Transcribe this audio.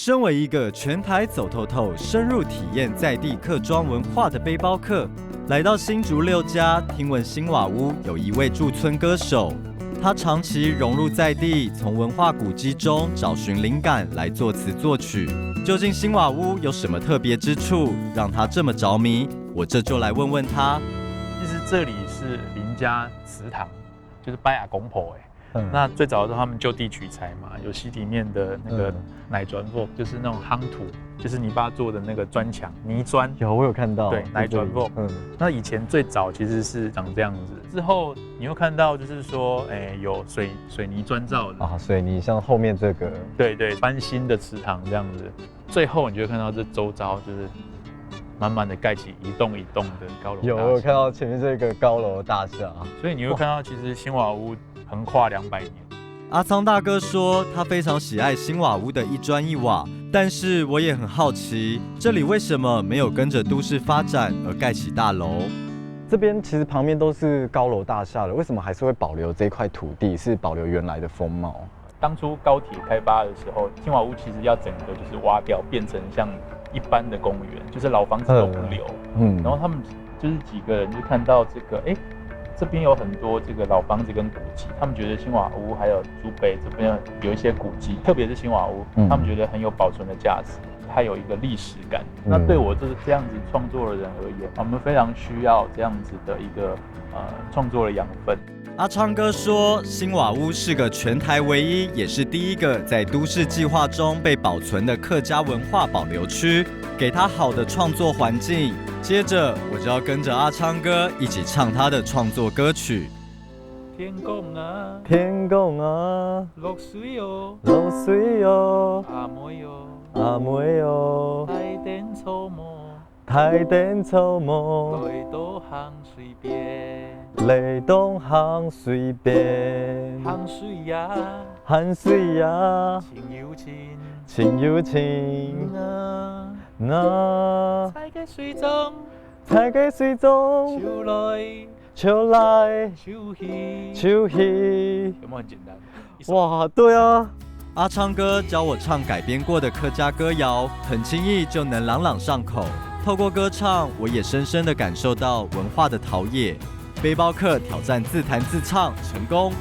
身为一个全台走透透、深入体验在地客庄文化的背包客，来到新竹六家，听闻新瓦屋有一位驻村歌手，他长期融入在地，从文化古迹中找寻灵感来作词作曲。究竟新瓦屋有什么特别之处，让他这么着迷？我这就来问问他。其实这里是林家祠堂，就是拜阿公婆那最早的时候他们就地取材嘛，有溪里面的那个奶砖布，就是那种夯土，就是泥巴做的那个砖墙，泥砖。有，我有看到。对，奶砖布。那以前最早其实是长这样子，之后你会看到就是说，有水泥砖造的啊，水泥像后面这个。对对，翻新的祠堂这样子。最后你就会看到这周遭就是慢慢的盖起一栋一栋的高楼大厦。有，我有看到前面这个高楼大厦。所以你会看到，其实新瓦屋横跨200年。阿仓大哥说，他非常喜爱新瓦屋的一砖一瓦，但是我也很好奇，这里为什么没有跟着都市发展而盖起大楼？这边其实旁边都是高楼大厦了，为什么还是会保留这块土地，是保留原来的风貌？当初高铁开发的时候，新瓦屋其实要整个就是挖掉，变成像一般的公园，就是老房子都不留。然后他们就是几个人就看到这个，这边有很多这个老房子跟古迹，他们觉得新瓦屋还有竹北这边有一些古迹，特别是新瓦屋，他们觉得很有保存的价值，它有一个历史感。那对我就是这样子创作的人而言，我们非常需要这样子的一个创作的养分。阿昌哥说，新瓦屋是个全台唯一，也是第一个在都市计划中被保存的客家文化保留区，给他好的创作环境。接着，我就要跟着阿昌哥一起唱他的创作歌曲。天公啊，天公啊，落水哦，落水哦，阿妹哦，阿妹哦，台灯草木，台灯草木，来到行水边，来到行水边，行水呀，行水呀，情又情，情又情，那踩在水中，踩在水中，秋来，秋来，秋去，秋去，有没有很简单？哇，对啊。阿昌哥教我唱改编过的客家歌谣，很轻易就能朗朗上口。透过歌唱，我也深深地感受到文化的陶冶。背包客挑战自弹自唱成功。